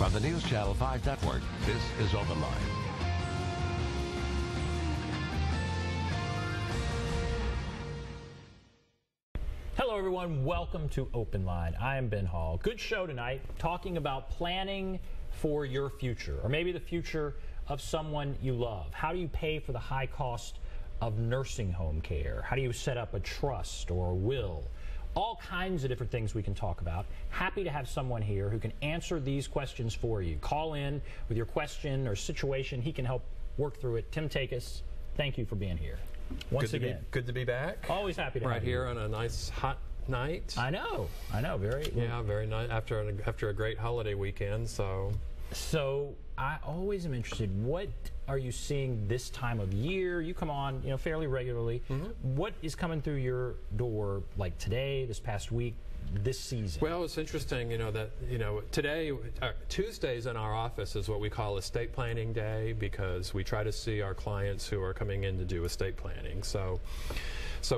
On the News Channel 5 network, this is OpenLine. Hello everyone, welcome to OpenLine. I am Ben Hall. Good show tonight, talking about planning for your future, or maybe the future of someone you love. How do you pay for the high cost of nursing home care? How do you set up a trust or a will? All kinds of different things we can talk about. Happy to have someone here who can answer these questions for you. Call in with your question or situation. He can help work through it. Tim Takacs, thank you for being here. Once again. Good to be back. Always happy to have you. Right here on a nice hot night. I know, very. Yeah, very nice after a great holiday weekend. So I always am interested. What are you seeing this time of year? You come on, fairly regularly. What is coming through your door, like today, this past week, this season? Well, it's interesting, that today, Tuesdays in our office is what we call estate planning day, because we try to see our clients who are coming in to do estate planning. So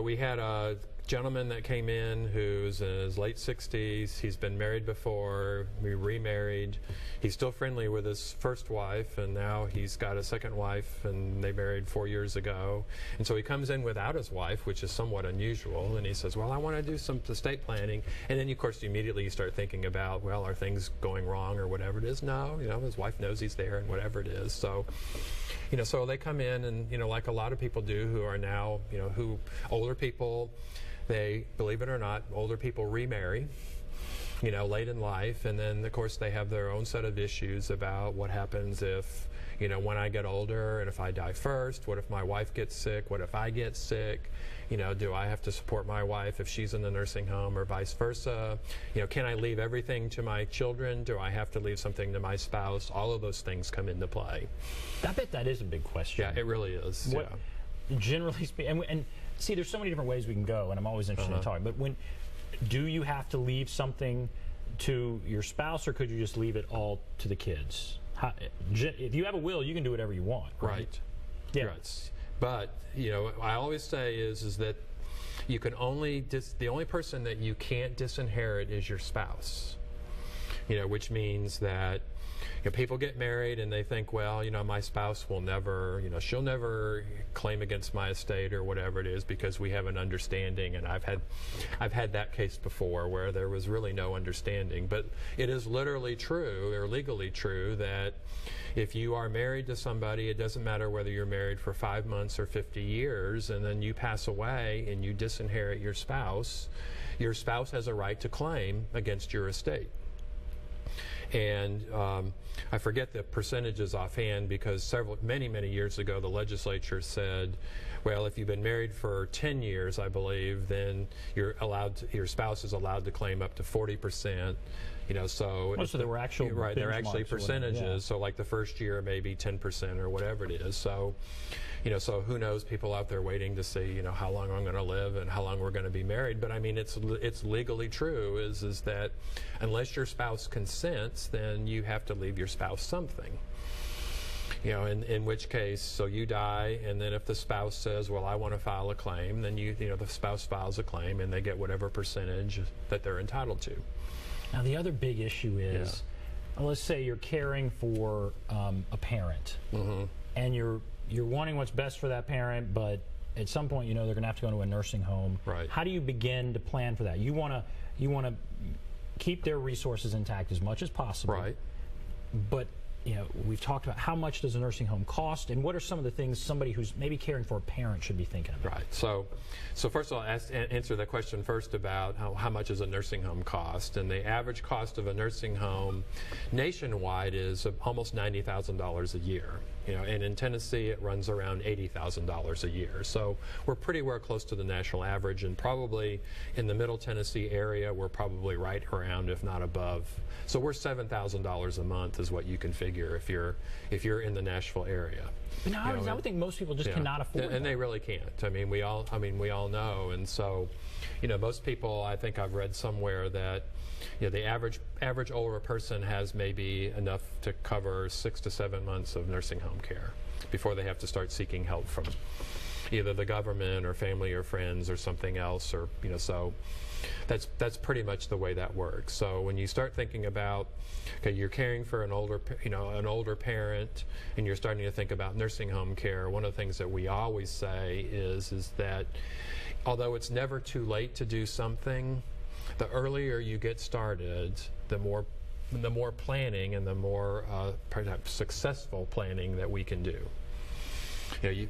we had a gentleman that came in who's in his late 60s. He's been married before. We remarried. He's still friendly with his first wife, and now he's got a second wife, and they married 4 years ago. And so he comes in without his wife, which is somewhat unusual, and he says, well, I want to do some estate planning. And then, of course, immediately you start thinking about, well, are things going wrong or whatever it is? No, his wife knows he's there and whatever it is. So, so they come in and, like a lot of people do who are now, older people, they, believe it or not, older people remarry, late in life, and then, of course, they have their own set of issues about what happens if, when I get older, and if I die first, what if my wife gets sick, what if I get sick, do I have to support my wife if she's in the nursing home, or vice versa, can I leave everything to my children, do I have to leave something to my spouse? All of those things come into play. I bet that is a big question. Yeah, it really is. Generally speaking, and see, there's so many different ways we can go, and I'm always interested in talking, but do you have to leave something to your spouse, or could you just leave it all to the kids? If you have a will, you can do whatever you want, right? Yeah. Right. But, I always say is that you can only, the only person that you can't disinherit is your spouse, which means that people get married and they think, well, my spouse will never, she'll never claim against my estate or whatever it is because we have an understanding. And I've had that case before where there was really no understanding. But it is literally true, or legally true, that if you are married to somebody, it doesn't matter whether you're married for 5 months or 50 years, and then you pass away and you disinherit your spouse has a right to claim against your estate. And I forget the percentages offhand, because many years ago the legislature said, well, if you've been married for 10 years, I believe, then your spouse is allowed to claim up to 40%. So there were actual there are actually percentages. Yeah. So like the first year maybe 10% or whatever it is. So so who knows, people out there waiting to see how long I'm going to live and how long we're going to be married. But I mean, it's legally true is that unless your spouse consents, then you have to leave your spouse something. In which case, so you die, and then if the spouse says, well, I want to file a claim, then the spouse files a claim and they get whatever percentage that they're entitled to. Now, the other big issue is, let's say you're caring for a parent, and you're wanting what's best for that parent, but at some point, they're going to have to go to a nursing home. Right. How do you begin to plan for that? You want to keep their resources intact as much as possible. Right. But we've talked about how much does a nursing home cost, and what are some of the things somebody who's maybe caring for a parent should be thinking about? Right. So first of all, answer that question first about how much does a nursing home cost. And the average cost of a nursing home nationwide is almost $90,000 a year. And in Tennessee, it runs around $80,000 a year. So we're pretty well close to the national average, and probably in the Middle Tennessee area, we're probably right around, if not above. So we're $7,000 a month is what you can figure if you're in the Nashville area. But now, I would think most people just cannot afford it. And they really can't. I mean, we all know. And so, most people, I think I've read somewhere that the average older person has maybe enough to cover 6 to 7 months of nursing home care before they have to start seeking help either the government or family or friends or something else, or so that's pretty much the way that works. So when you start thinking about, okay, you're caring for an older parent, and you're starting to think about nursing home care, one of the things that we always say is that although it's never too late to do something, the earlier you get started, the more planning and the more perhaps successful planning that we can do.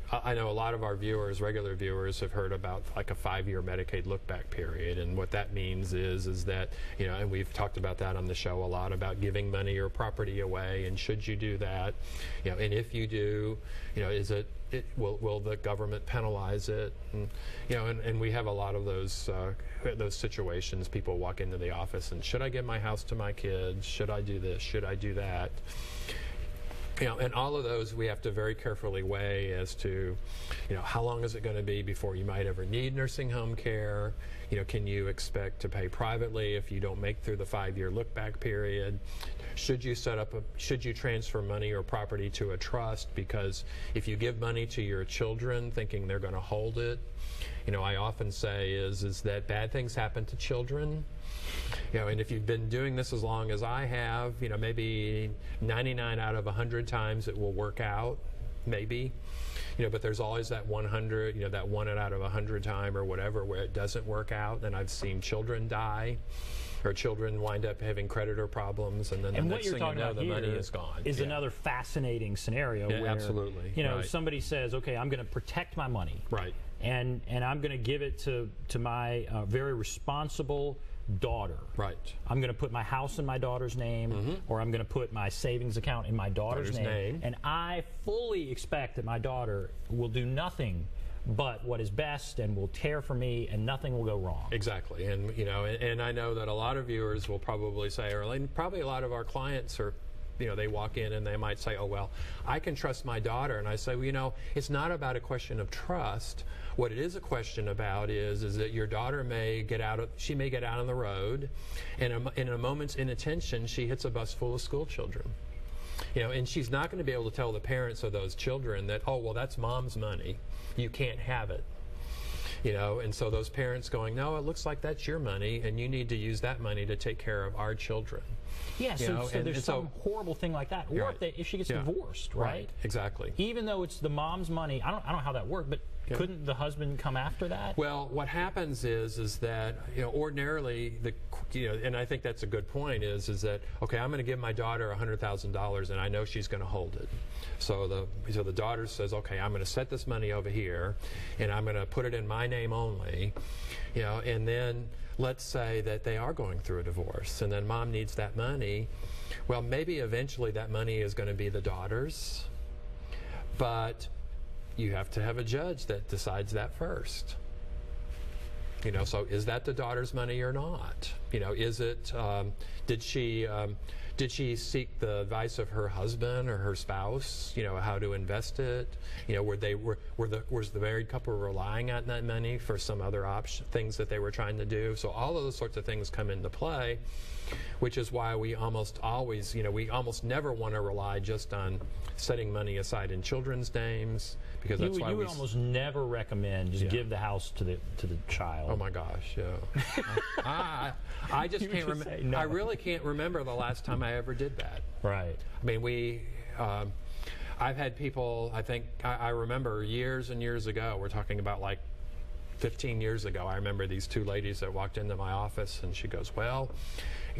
I know a lot of our viewers, regular viewers, have heard about like a 5-year Medicaid look-back period, and what that means is that, and we've talked about that on the show a lot, about giving money or property away, and should you do that, and if you do, will the government penalize it? And we have a lot of those situations. People walk into the office and, should I give my house to my kids? Should I do this? Should I do that? And all of those we have to very carefully weigh as to, how long is it going to be before you might ever need nursing home care? Can you expect to pay privately if you don't make through the 5-year look-back period? Should you should you transfer money or property to a trust? Because if you give money to your children thinking they're going to hold it, I often say is that bad things happen to children. And if you've been doing this as long as I have, maybe 99 out of 100 times it will work out, maybe. But there's always that 100, that 1 out of 100 time or whatever where it doesn't work out. And I've seen children die, or children wind up having creditor problems, and then the next thing you know, the money is gone. Is another fascinating scenario where, absolutely, somebody says, okay, I'm going to protect my money, right, and I'm going to give it to my very responsible daughter. Right. I'm going to put my house in my daughter's name, or I'm going to put my savings account in my daughter's name, and I fully expect that my daughter will do nothing but what is best and will care for me, and nothing will go wrong. Exactly. And and I know that a lot of viewers will probably say, or probably a lot of our clients are, they walk in and they might say, oh, well, I can trust my daughter. And I say, well, it's not about a question of trust. What it is a question about is that your daughter may get out on the road, and in a moment's inattention, she hits a bus full of school children. And she's not going to be able to tell the parents of those children that, oh, well, that's mom's money. You can't have it. And so those parents going, no, it looks like that's your money, and you need to use that money to take care of our children. Yeah, so there's some horrible thing like that. Or if she gets divorced, right? Exactly. Even though it's the mom's money, I don't know how that worked, but couldn't the husband come after that? Well, what happens is that ordinarily and I think that's a good point is that, okay, I'm going to give my daughter $100,000 and I know she's going to hold it. So the daughter says, okay, I'm going to set this money over here and I'm going to put it in my name only, and then let's say that they are going through a divorce and then mom needs that money. Well, maybe eventually that money is going to be the daughter's, but you have to have a judge that decides that first. So is that the daughter's money or not? Is it, did she seek the advice of her husband or her spouse, how to invest it? Was the married couple relying on that money for some other things that they were trying to do? So all of those sorts of things come into play, which is why we almost always, we almost never want to rely just on setting money aside in children's names, because that's why you would almost never recommend just give the house to the child. Oh my gosh, yeah. I just can't remember. No. I really can't remember the last time I ever did that. Right. I mean, I've had people. I remember years and years ago. We're talking about like 15 years ago. I remember these two ladies that walked into my office, and she goes, "Well,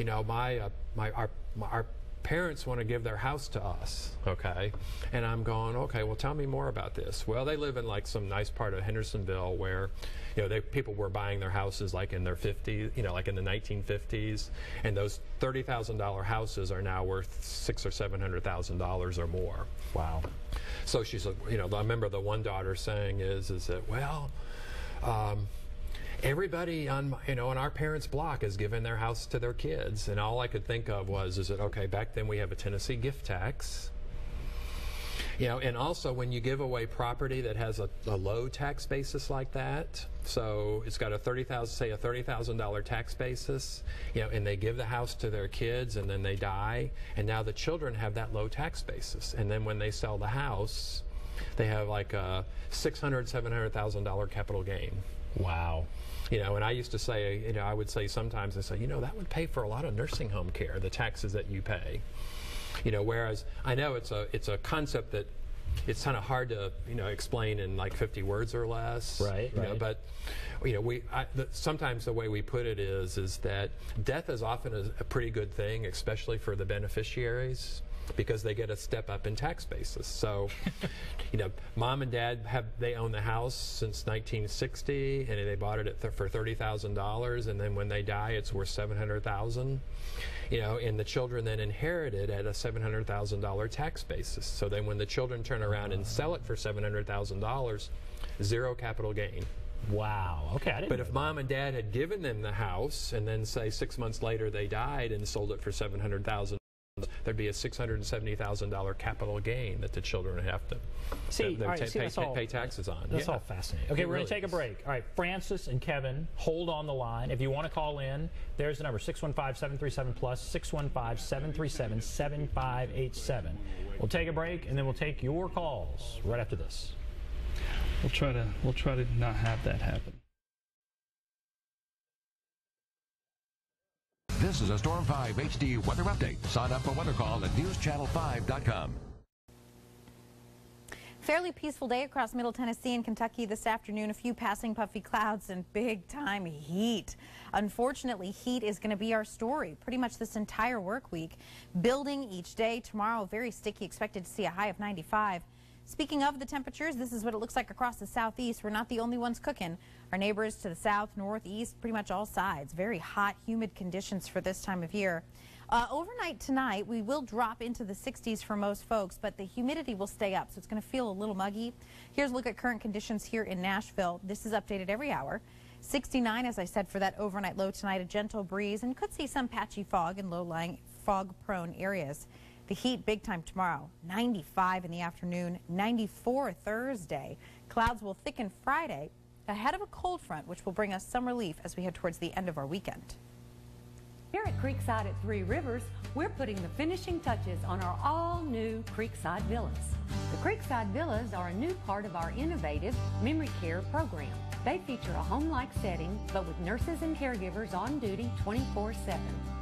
our parents want to give their house to us." Okay. And I'm going, okay, well, tell me more about this. Well, they live in like some nice part of Hendersonville where, people were buying their houses like in their 50s, like in the 1950s, and those $30,000 houses are now worth $600,000 or $700,000 or more. Wow. So she's like, I remember the one daughter saying is that, well, everybody on our parents' block is giving their house to their kids, and all I could think of was, okay, back then we have a Tennessee gift tax, and also when you give away property that has a low tax basis like that, so it's got a $30,000 tax basis, and they give the house to their kids and then they die, and now the children have that low tax basis, and then when they sell the house, they have like a $600,000-$700,000 capital gain. Wow. You know, and I used to say, you know, I would say sometimes, I say, you know, that would pay for a lot of nursing home care, the taxes that you pay. You know, whereas I know it's a concept that it's kind of hard to, you know, explain in like 50 words or less. Right. You know, but you know, sometimes the way we put it is that death is often a pretty good thing, especially for the beneficiaries, because they get a step up in tax basis. So, you know, mom and dad they own the house since 1960, and they bought it for $30,000, and then when they die, it's worth $700,000. You know, and the children then inherit it at a $700,000 tax basis. So then when the children turn around and sell it for $700,000, zero capital gain. Wow. Okay, I didn't But if mom and dad had given them the house, and then say 6 months later they died and sold it for $700,000, there'd be a $670,000 capital gain that the children would have to pay taxes on. That's all fascinating. Okay, we're going to take a break. All right, Francis and Kevin, hold on the line. If you want to call in, there's the number, 615-737-PLUS, 615-737-7587. We'll take a break, and then we'll take your calls right after this. We'll try to not have that happen. This is a Storm 5 HD weather update. Sign up for Weather Call at newschannel5.com. Fairly peaceful day across Middle Tennessee and Kentucky this afternoon. A few passing puffy clouds and big time heat. Unfortunately, heat is going to be our story pretty much this entire work week. Building each day. Tomorrow, very sticky. Expected to see a high of 95. Speaking of the temperatures, this is what it looks like across the southeast. We're not the only ones cooking. Our neighbors to the south, northeast, pretty much all sides. Very hot, humid conditions for this time of year. Overnight tonight, we will drop into the 60s for most folks, but the humidity will stay up, so it's going to feel a little muggy. Here's a look at current conditions here in Nashville. This is updated every hour. 69, as I said, for that overnight low tonight, a gentle breeze, and could see some patchy fog in low-lying fog-prone areas. The heat big time tomorrow, 95 in the afternoon, 94 Thursday. Clouds will thicken Friday ahead of a cold front, which will bring us some relief as we head towards the end of our weekend. Here at Creekside at Three Rivers, we're putting the finishing touches on our all-new Creekside Villas. The Creekside Villas are a new part of our innovative memory care program. They feature a home-like setting, but with nurses and caregivers on duty 24/7.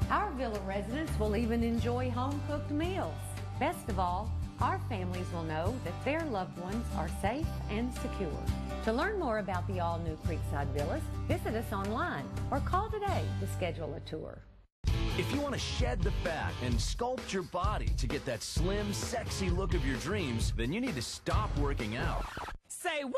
Our villa residents will even enjoy home-cooked meals. Best of all, our families will know that their loved ones are safe and secure. To learn more about the all-new Creekside Villas, visit us online or call today to schedule a tour. If you want to shed the fat and sculpt your body to get that slim, sexy look of your dreams, then you need to stop working out. Say what?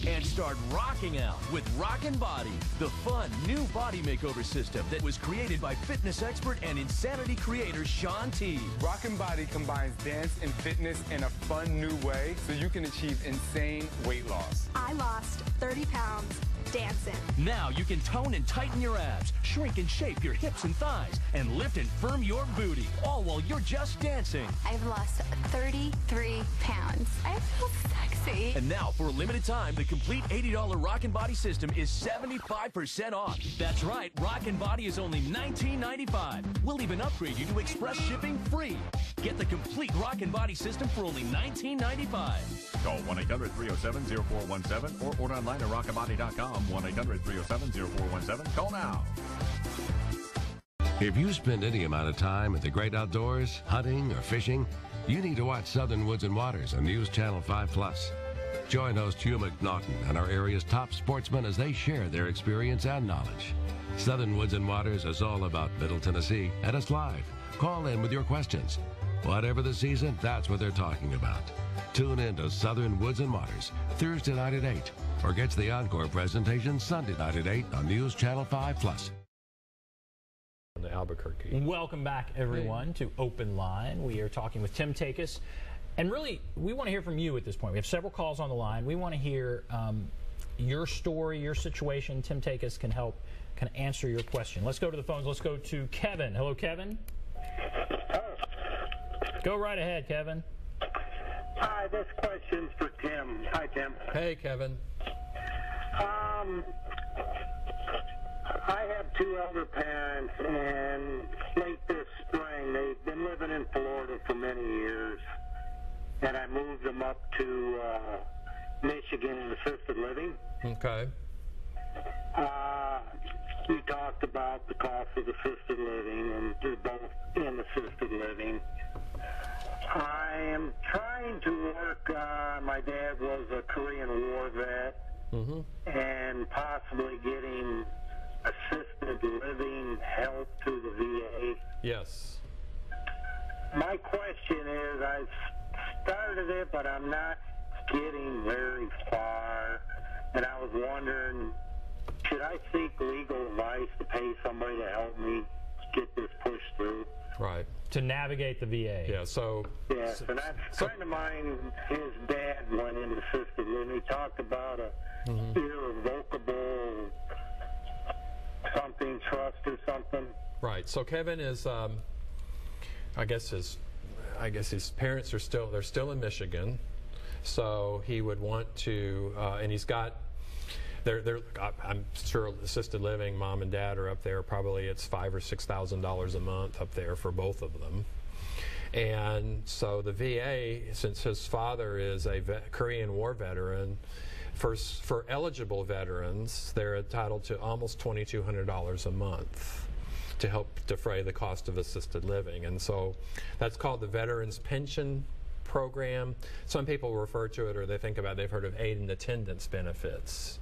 And start rocking out with Rockin' Body, the fun new body makeover system that was created by fitness expert and Insanity creator Shaun T. Rockin' Body combines dance and fitness in a fun new way so you can achieve insane weight loss. I lost 30 pounds dancing. Now you can tone and tighten your abs, shrink and shape your hips and thighs, and lift and firm your booty, all while you're just dancing. I've lost 33 pounds. I feel sexy. And now, for a limited time, the complete $80 Rockin' Body system is 75% off. That's right, Rockin' Body is only $19.95. We'll even upgrade you to express shipping free. Get the complete Rockin' Body system for only $19.95. Call 1-800-307-0417 or order online at rockinbody.com. 1-800-307-0417. Call now. If you spend any amount of time in the great outdoors, hunting or fishing, you need to watch Southern Woods and Waters on News Channel 5+. Join host Hugh McNaughton and our area's top sportsmen as they share their experience and knowledge. Southern Woods and Waters is all about Middle Tennessee, and it's live. Call in with your questions. Whatever the season, that's what they're talking about. Tune in to Southern Woods and Waters Thursday night at 8, or catch the encore presentation Sunday night at 8 on News Channel 5+. In Albuquerque. Welcome back, everyone, to Open Line. We are talking with Tim Takacs. And really, we want to hear from you at this point. We have several calls on the line. We want to hear your story, your situation. Tim Takacs can help kind of answer your question. Let's go to the phones. Let's go to Kevin. Hello, Kevin. Go right ahead, Kevin. Hi, this question's for Tim. Hi, Tim. Hey, Kevin. I have two elder parents, and late this spring, they've been living in Florida for many years. and I moved them up to Michigan in assisted living. Okay. You talked about the cost of assisted living, and they're both in assisted living. I am trying to work. My dad was a Korean War vet, and possibly getting assisted living help through the VA. Yes. My question is, I've started it, but I'm not getting very far, and I was wondering, should I seek legal advice to pay somebody to help me get this pushed through? Right. To navigate the VA. Yeah, so... Yes, and a friend of mine, his dad went into assisted living. He talked about a irrevocable something trust or something. Right. So Kevin is, I guess his parents are still in Michigan, so he would want to, and he's got. I'm sure assisted living, mom and dad are up there. Probably it's $5,000 or $6,000 a month up there for both of them. And so the VA, since his father is a Korean War veteran, for eligible veterans, they're entitled to almost $2,200 a month to help defray the cost of assisted living. And so that's called the Veterans Pension Program. Some people refer to it, or they think about it, they've heard of aid and attendance benefits.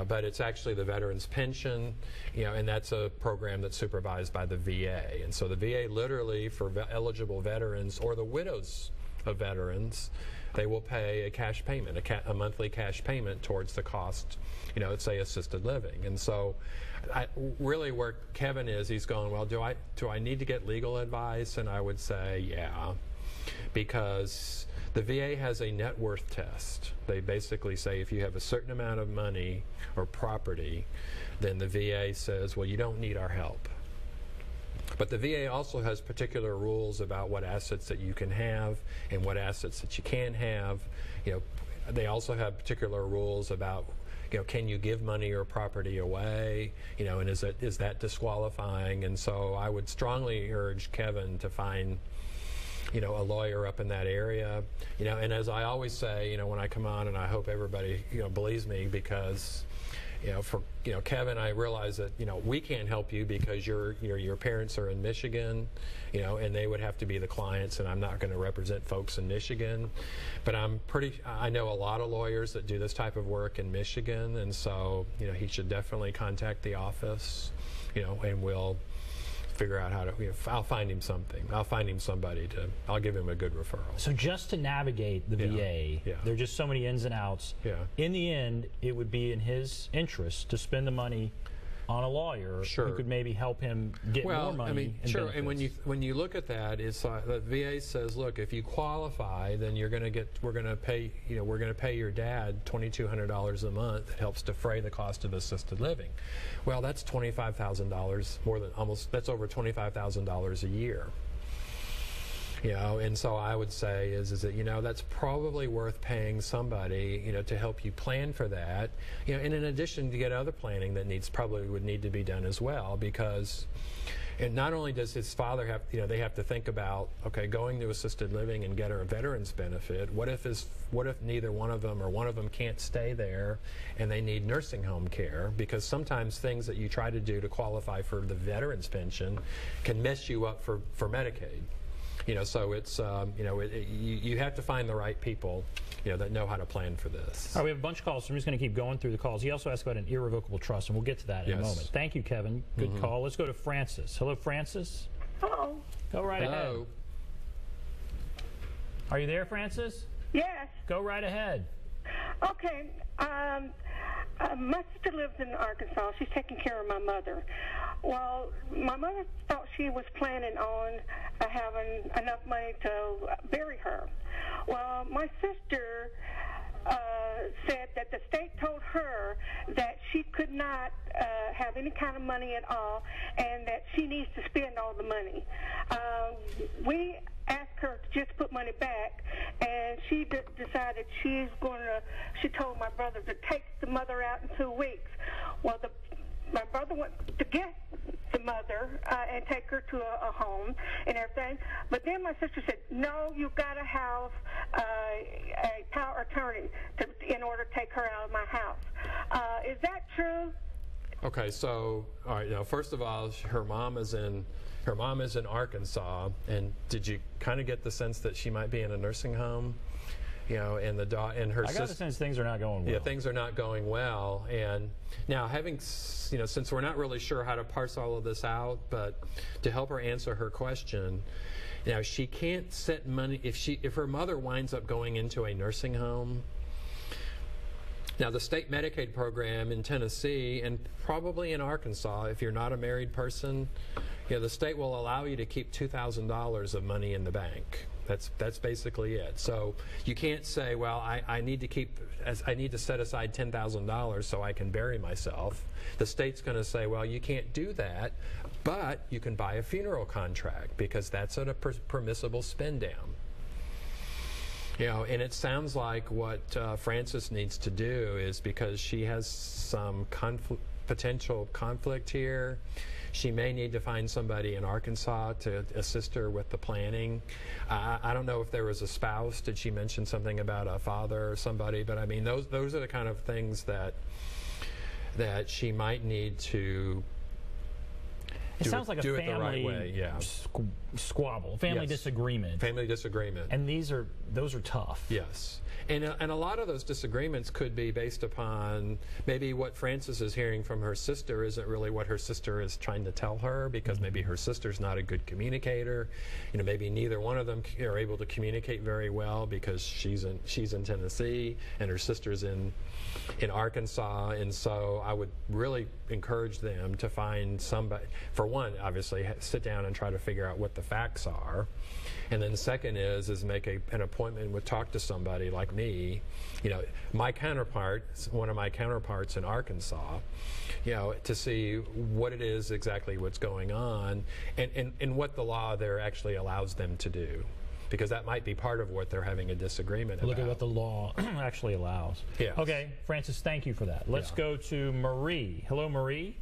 But it's actually the Veterans Pension, and that's a program that's supervised by the VA. And so the VA literally, for eligible veterans or the widows of veterans, they will pay a cash payment, a monthly cash payment towards the cost, let's say assisted living. And so really where Kevin is, he's going, well, do I need to get legal advice? And I would say, yeah, because the VA has a net worth test. They basically say if you have a certain amount of money or property, then the VA says, well, you don't need our help. But the VA also has particular rules about what assets that you can have and what assets that you can't have. They also have particular rules about, can you give money or property away? And is that disqualifying? And so I would strongly urge Kevin to find a lawyer up in that area. And as I always say, when I come on, and I hope everybody believes me, because for Kevin, I realize that we can't help you because your parents are in Michigan, and they would have to be the clients, and I'm not going to represent folks in Michigan. But I know a lot of lawyers that do this type of work in Michigan, and so he should definitely contact the office, and we'll figure out how to. I'll find him something. I'll find him somebody I'll give him a good referral. So just to navigate the VA, there are just so many ins and outs. Yeah. In the end, it would be in his interest to spend the money on a lawyer who could maybe help him get more money. Sure. And when you look at that, it's the VA says, look, if you qualify, then we're going to pay your dad $2,200 a month. That helps defray the cost of assisted living. Well, that's $25,000 that's over $25,000 a year. And so I would say is that that's probably worth paying somebody to help you plan for that. And in addition, to get other planning that would need to be done as well, because and not only does his father have they have to think about, okay, going to assisted living and get a veterans benefit. What if neither one of them or one of them can't stay there and they need nursing home care? Because sometimes things that you try to do to qualify for the veterans pension can mess you up for Medicaid. So it's you have to find the right people that know how to plan for this. All right, we have a bunch of calls, so I'm just going to keep going through the calls. He also asked about an irrevocable trust, and we'll get to that in a moment. Thank you, Kevin. Good call. Let's go to Francis. Hello, Francis. Hello. Go right ahead. Are you there, Francis? Yes. Go right ahead. Okay. My sister lives in Arkansas. She's taking care of my mother. Well, my mother thought she was planning on having enough money to bury her. Well, my sister said that the state told her that she could not have any kind of money at all, and that she needs to spend all the money. We asked her to just put money back, and she decided she told my brother to take the mother out in 2 weeks. Well, my brother went to get the mother and take her to a home and everything. But then my sister said, no, you've got to have a power attorney in order to take her out of my house. Is that true? Okay, so all right. Now, first of all, her mom is in Arkansas, and did you kind of get the sense that she might be in a nursing home? You know, and her. I got the sense things are not going well. Yeah, things are not going well. And now, since we're not really sure how to parse all of this out, but to help her answer her question, now she can't set money if her mother winds up going into a nursing home. Now, the state Medicaid program in Tennessee and probably in Arkansas, if you're not a married person, the state will allow you to keep $2,000 of money in the bank. That's basically it. So you can't say, well, I need to set aside $10,000 so I can bury myself. The state's going to say, well, you can't do that, but you can buy a funeral contract because that's a permissible spend down. And it sounds like what Frances needs to do is, because she has some potential conflict here, she may need to find somebody in Arkansas to assist her with the planning. I don't know if there was a spouse. Did she mention something about a father or somebody? But I mean, those are the kind of things that she might need to. It sounds like a family the right way. squabble, family disagreement. Family disagreement. And those are tough. Yes. And a lot of those disagreements could be based upon maybe what Frances is hearing from her sister isn't really what her sister is trying to tell her, because maybe her sister's not a good communicator. Maybe neither one of them are able to communicate very well because she's in Tennessee and her sister's in Arkansas. And so I would really encourage them to find somebody. For one, obviously, sit down and try to figure out what the facts are. And then the second is make an appointment talk to somebody like me, my counterpart, one of my counterparts in Arkansas, to see what it is exactly what's going on and what the law there actually allows them to do. Because that might be part of what they're having a disagreement about. Look at what the law actually allows. Yes. Okay, Frances, thank you for that. Let's go to Marie. Hello, Marie.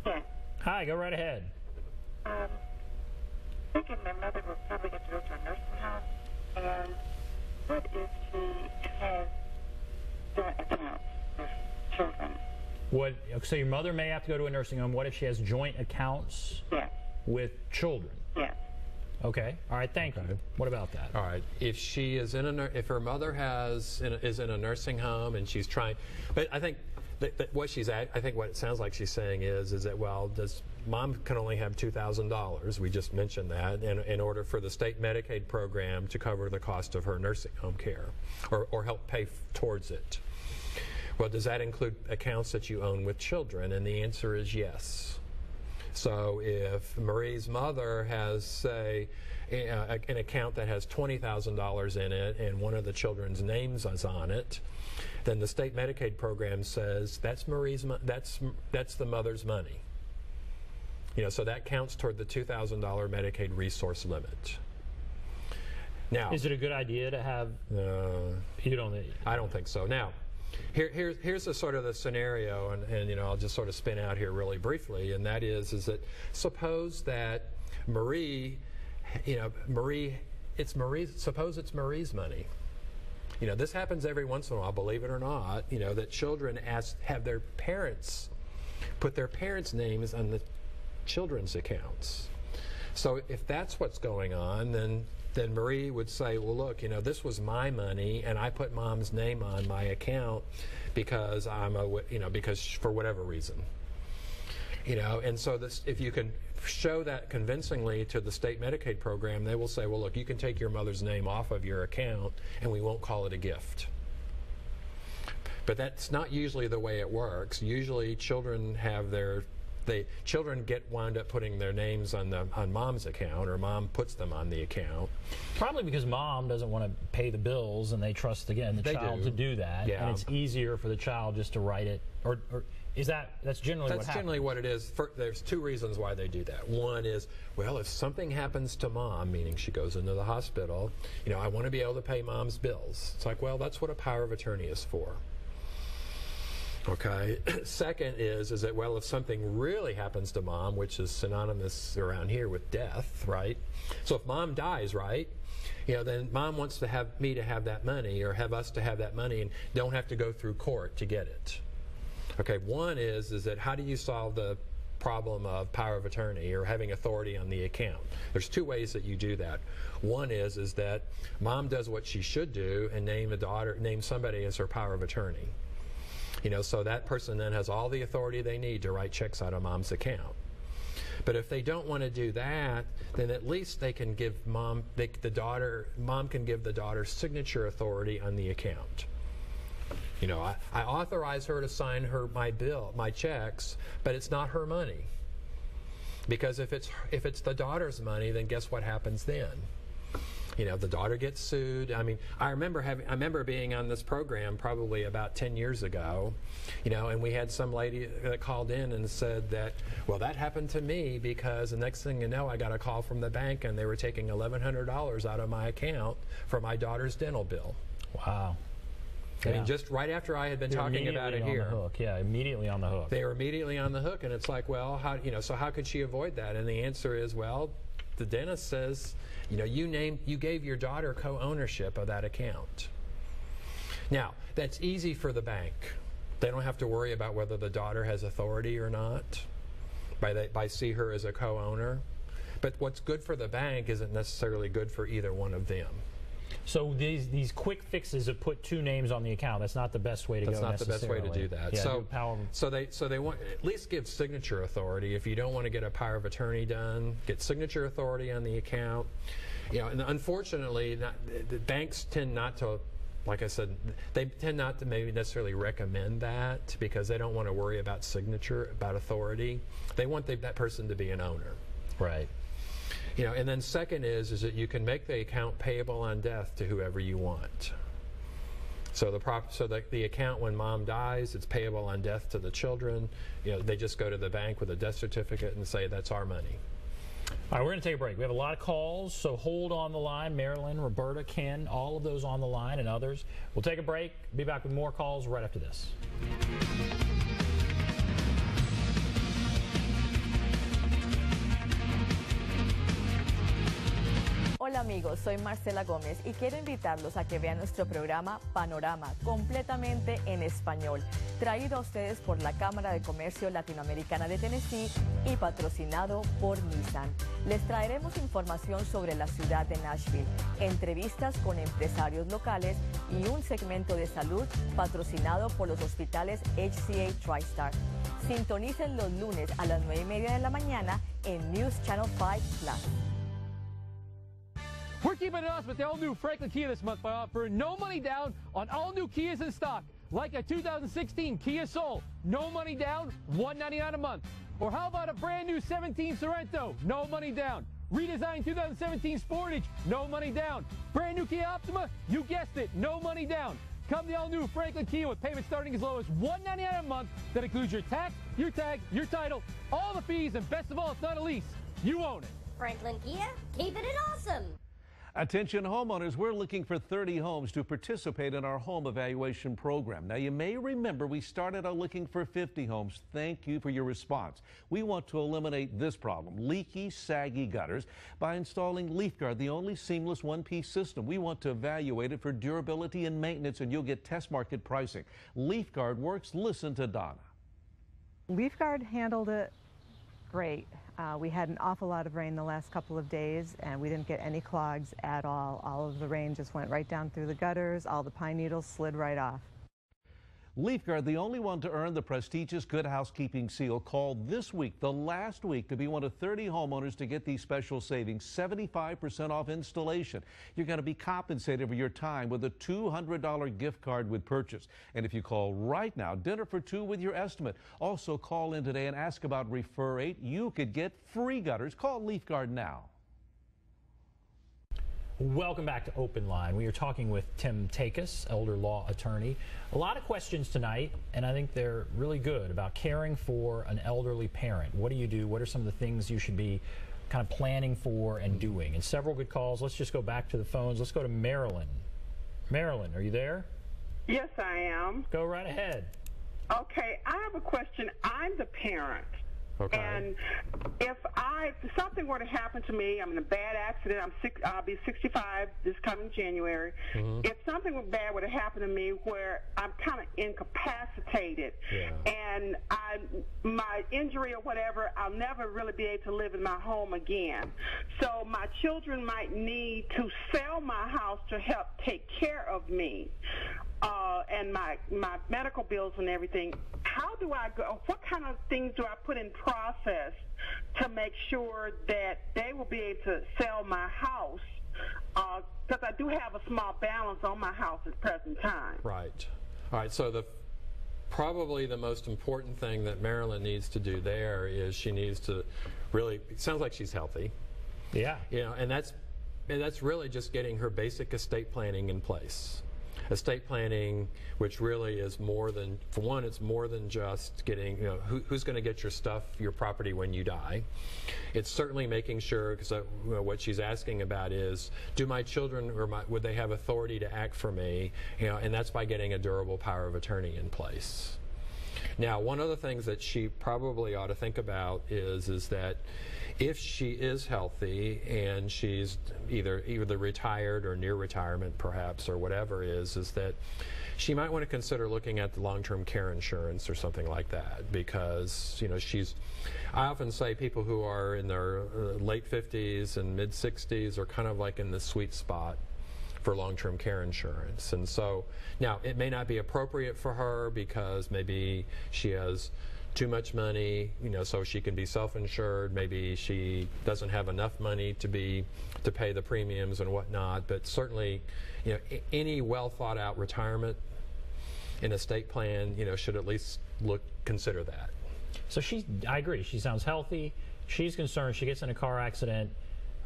Yes. Hi, go right ahead. Thinking my mother will probably get to go to a nursing home, and what if she has joint accounts with children? So your mother may have to go to a nursing home. What if she has joint accounts with children? Yes. Okay. All right. Thank you. What about that? All right. If she is if her mother is in a nursing home and she's trying, but I think that what it sounds like she's saying is that, well, does mom can only have $2,000. We just mentioned that in order for the state Medicaid program to cover the cost of her nursing home care or help pay towards it. Well, does that include accounts that you own with children? And the answer is yes. So if Marie's mother has, say, an account that has $20,000 in it and one of the children's names is on it, then the state Medicaid program says that's that's the mother's money. So that counts toward the $2,000 Medicaid resource limit. Now, is it a good idea to have? I don't think so. Now, here's the sort of the scenario, and I'll just sort of spin out here really briefly, and that is that suppose that suppose it's Marie's money. This happens every once in a while, believe it or not, that children have their parents put their parents' names on the children's accounts. So if that's what's going on, then Marie would say, well, look, this was my money, and I put mom's name on my account because because for whatever reason. And so if you can show that convincingly to the state Medicaid program, they will say, well, look, you can take your mother's name off of your account, and we won't call it a gift. But that's not usually the way it works. Usually children wound up putting their names on mom's account, or mom puts them on the account. Probably because mom doesn't want to pay the bills, and they trust the child to do that. Yeah. And it's easier for the child just to write it, or is that's generally what happens? That's generally what it is. There's two reasons why they do that. One is, well, if something happens to mom, meaning she goes into the hospital, I want to be able to pay mom's bills. It's like, well, that's what a power of attorney is for. Okay. Second is that, well, if something really happens to mom, which is synonymous around here with death, right? So if mom dies, right, you know, then mom wants to have me to have that money, or have us to have that money, and don't have to go through court to get it. Okay. One is that how do you solve the problem of power of attorney or having authority on the account? There's two ways that you do that. One is that mom does what she should do and name somebody as her power of attorney. You know, so that person then has all the authority they need to write checks out of mom's account. But if they don't want to do that, then at least they can give mom can give the daughter signature authority on the account. You know, I authorize her to sign my checks, but it's not her money. Because if it's the daughter's money, then guess what happens then? You know, the daughter gets sued. I mean, I remember being on this program probably about 10 years ago, you know, and we had some lady that called in and said that, well, that happened to me because the next thing you know, I got a call from the bank and they were taking $1,100 out of my account for my daughter's dental bill. Wow. I mean, just right after I had been talking about it here. On the hook. Yeah, immediately on the hook. They were immediately on the hook, and it's like, well, so how could she avoid that? And the answer is, well, the dentist says, you know, you gave your daughter co-ownership of that account. Now, that's easy for the bank. They don't have to worry about whether the daughter has authority or not by see her as a co-owner. But what's good for the bank isn't necessarily good for either one of them. So these quick fixes that put two names on the account, that's not the best way to go. That's not the best way to do that. Yeah, so they want at least give signature authority. If you don't want to get a power of attorney done, get signature authority on the account. You know, and unfortunately, the banks tend not to, like I said, they tend not to maybe necessarily recommend that because they don't want to worry about signature, about authority. They want that person to be an owner. Right. You know, and then second is that you can make the account payable on death to whoever you want. So the account when mom dies, it's payable on death to the children. You know, they just go to the bank with a death certificate and say that's our money. All right, we're going to take a break. We have a lot of calls, so hold on the line. Marilyn, Roberta, Ken, all of those on the line, and others. We'll take a break. Be back with more calls right after this. Hola amigos, soy Marcela Gómez y quiero invitarlos a que vean nuestro programa Panorama completamente en español, traído a ustedes por la Cámara de Comercio Latinoamericana de Tennessee y patrocinado por Nissan. Les traeremos información sobre la ciudad de Nashville, entrevistas con empresarios locales y un segmento de salud patrocinado por los hospitales HCA TriStar. Sintonicen los lunes a las 9:30 de la mañana en News Channel 5 Plus. We're keeping it honest with the all-new Franklin Kia this month by offering no money down on all new Kias in stock. Like a 2016 Kia Soul, no money down, $199 a month. Or how about a brand new 17 Sorento, no money down. Redesigned 2017 Sportage, no money down. Brand new Kia Optima, you guessed it, no money down. Come the all-new Franklin Kia with payments starting as low as $199 a month. That includes your tax, your tag, your title, all the fees, and best of all, it's not a lease. You own it. Franklin Kia, keeping it awesome. Attention homeowners, we're looking for 30 homes to participate in our home evaluation program. Now you may remember we started out looking for 50 homes. Thank you for your response. We want to eliminate this problem, leaky, saggy gutters, by installing LeafGuard, the only seamless one-piece system. We want to evaluate it for durability and maintenance, and you'll get test market pricing. LeafGuard works. Listen to Donna. LeafGuard handled it great. We had an awful lot of rain the last couple of days, and we didn't get any clogs at all. All of the rain just went right down through the gutters. All the pine needles slid right off. LeafGuard, the only one to earn the prestigious Good Housekeeping seal. Call this week, the last week, to be one of 30 homeowners to get these special savings, 75% off installation. You're going to be compensated for your time with a $200 gift card with purchase. And if you call right now, dinner for two with your estimate. Also call in today and ask about Refer 8. You could get free gutters. Call LeafGuard now. Welcome back to Open Line. We are talking with Tim Takacs, elder law attorney. A lot of questions tonight, and I think they're really good, about caring for an elderly parent. What do you do? What are some of the things you should be kind of planning for and doing? And several good calls. Let's just go back to the phones. Let's go to Marilyn. Marilyn, are you there? Yes, I am. Go right ahead. Okay, I have a question. I'm the parent. Okay. And if something were to happen to me, I'm in a bad accident, I'll be 65 this coming January. If something bad were to happen to me where I'm kind of incapacitated and my injury or whatever, I'll never really be able to live in my home again. So my children might need to sell my house to help take care of me. And my medical bills and everything. How do I go? What kind of things do I put in process to make sure that they will be able to sell my house? Because I do have a small balance on my house at present time. Right. All right. So probably the most important thing that Marilyn needs to do there is she needs to really. It sounds like she's healthy. Yeah. You know, and that's really just getting her basic estate planning in place. Estate planning, which really is more than, for one, it's more than just getting, you know, who's going to get your stuff, your property when you die. It's certainly making sure, because what she's asking about is, do my children would they have authority to act for me? You know, and that's by getting a durable power of attorney in place. Now, one of the things that she probably ought to think about is that if she is healthy and she's either retired or near retirement perhaps or whatever is that she might want to consider looking at the long-term care insurance or something like that, because you know I often say people who are in their late 50s and mid 60s are kind of like in the sweet spot for long-term care insurance. And so now it may not be appropriate for her because maybe she has too much money, you know, so she can be self-insured. Maybe she doesn't have enough money to pay the premiums and whatnot. But certainly, you know, any well thought out retirement in estate plan, you know, should at least consider that. So I agree. She sounds healthy. She's concerned. She gets in a car accident.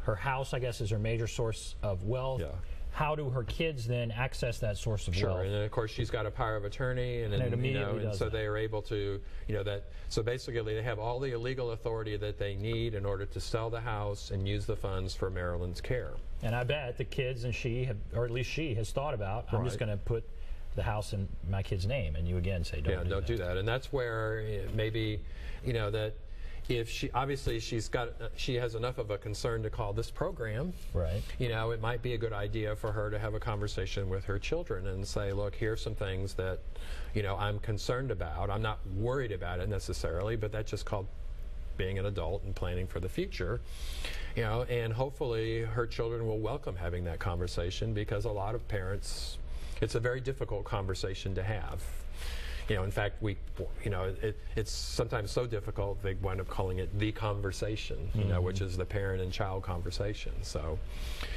Her house, I guess, is her major source of wealth. Yeah. How do her kids then access that source of wealth? Sure, and then of course she's got a power of attorney, and so they are able to, you know, so basically they have all the legal authority that they need in order to sell the house and use the funds for Marilyn's care. And I bet the kids and she have, or at least she has thought about, I'm just going to put the house in my kid's name, and you again say don't do that. And that's where maybe, you know, that if she obviously she has enough of a concern to call this program, right? You know, it might be a good idea for her to have a conversation with her children and say, look, here's some things that, you know, I'm concerned about. I'm not worried about it necessarily, but that's just called being an adult and planning for the future. You know, and hopefully her children will welcome having that conversation, because a lot of parents, it's a very difficult conversation to have. You know, in fact, it's sometimes so difficult they wind up calling it the conversation, you know, which is the parent and child conversation. So,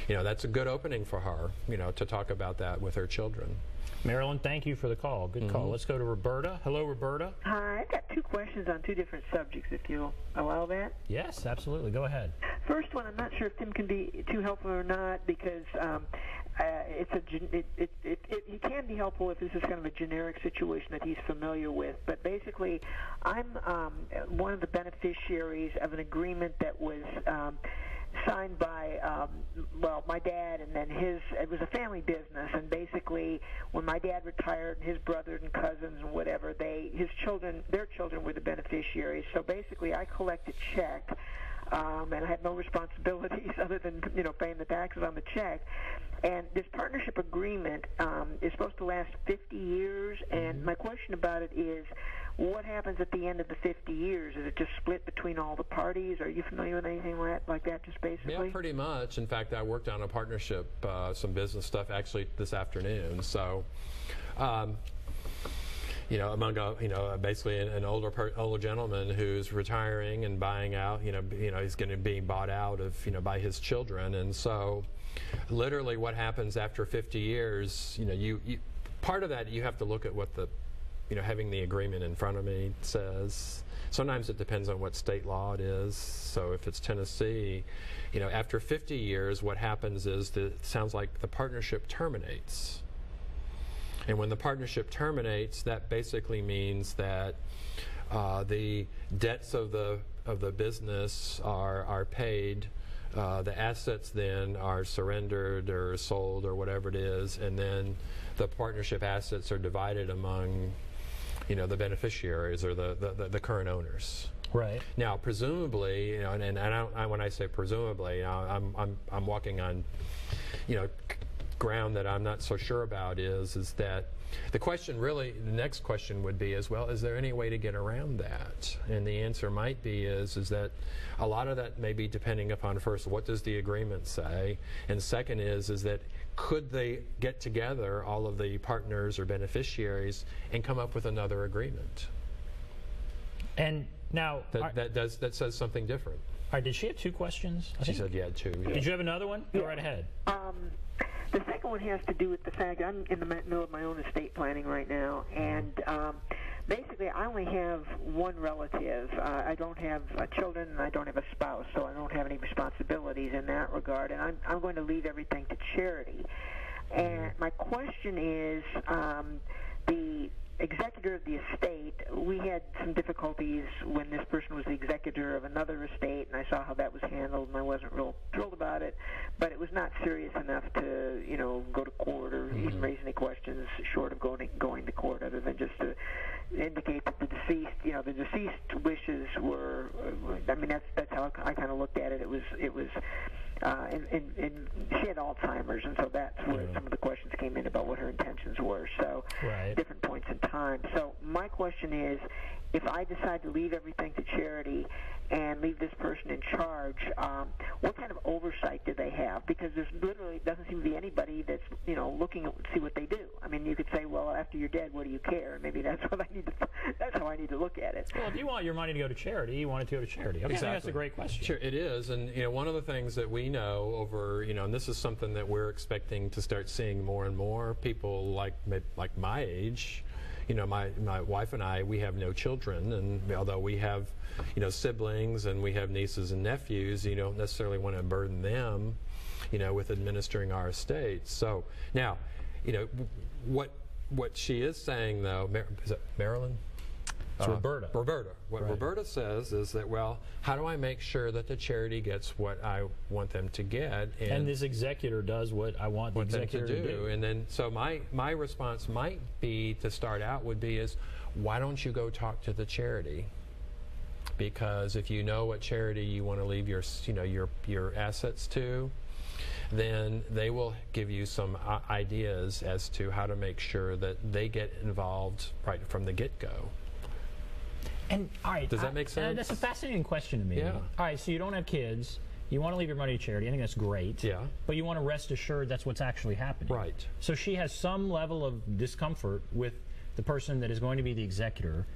you know, that's a good opening for her, you know, to talk about that with her children. Marilyn, thank you for the call. Good call. Let's go to Roberta. Hello, Roberta. Hi, I've got two questions on two different subjects, if you'll allow that. Yes, absolutely. Go ahead. First one, I'm not sure if Tim can be too helpful or not, because he can be helpful if this is kind of a generic situation that he's familiar with. But basically, I'm one of the beneficiaries of an agreement that was signed by, my dad, and then it was a family business, and basically when my dad retired, his brother and cousins and whatever, their children were the beneficiaries. So basically I collect a check, and I have no responsibilities other than, you know, paying the taxes on the check. And this partnership agreement is supposed to last 50 years, and my question about it is, what happens at the end of the 50 years? Is it just split between all the parties? Are you familiar with anything like that, just basically? Yeah, pretty much. In fact, I worked on a partnership, some business stuff actually this afternoon. So, you know, among basically an older gentleman who's retiring and buying out. You know, he's going to be bought out of, you know, by his children, and so literally what happens after 50 years. You know, you part of that you have to look at what the, you know, having the agreement in front of me says. Sometimes it depends on what state law it is. So if it's Tennessee, you know, after 50 years, what happens is that it sounds like the partnership terminates. And when the partnership terminates, that basically means that the debts of the business are paid. The assets then are surrendered or sold or whatever it is, and then the partnership assets are divided among, the beneficiaries or the current owners. Right. Now, presumably, and when I say presumably, I'm walking on, ground that I'm not so sure about is that the question really, the next question would be is, well, is there any way to get around that? And the answer might be is that a lot of that may be depending upon, first, what does the agreement say? And second is that could they get together, all of the partners or beneficiaries, and come up with another agreement? And now that says something different. All right, did she have two questions? She said you had two. Yeah. Did you have another one? Go right ahead. The second one has to do with the fact I'm in the middle of my own estate planning right now, and basically I only have one relative. I don't have children, and I don't have a spouse, so I don't have any responsibilities in that regard, and I'm going to leave everything to charity. And my question is, the executor of the estate, we had some difficulties when this person was the executor of another estate, and I saw how that was handled, and I wasn't real thrilled about it, but it was not serious enough to, go to court or even raise any questions short of going to court, other than just to indicate that the deceased wishes were, that's how I kind of looked at it. It was and she had Alzheimer's, and so that's where some of the questions came in about what her intentions were. So different points in time. So my question is, if I decide to leave everything to charity and leave this person in charge, what kind of oversight do they have? Because there's literally doesn't seem to be anybody that's looking at see what they do. I mean, you could say, well, after you're dead, what do you care? Maybe that's what I need to. That's how I need to look at it. Well, if you want your money to go to charity, you want it to go to charity. Okay, exactly. That's a great question. Sure, it is, and one of the things that we know over, and this is something that we're expecting to start seeing more and more. People like my age. My wife and I, we have no children, and although we have, siblings and we have nieces and nephews, you don't necessarily want to burden them, with administering our estates. So now, what she is saying though, is it Marilyn? It's Roberta. What Roberta says is that, well, how do I make sure that the charity gets what I want them to get? And this executor does what I want the executor to do. And then, so my response might be, to start out, would be is, why don't you go talk to the charity? Because if you know what charity you want to leave your assets to, then they will give you some ideas as to how to make sure that they get involved right from the get-go. And all right, does that make sense? That's a fascinating question to me. Yeah. All right, so you don't have kids. You want to leave your money to charity. I think that's great. Yeah. But you want to rest assured that's what's actually happening. Right. So she has some level of discomfort with the person that is going to be the executor.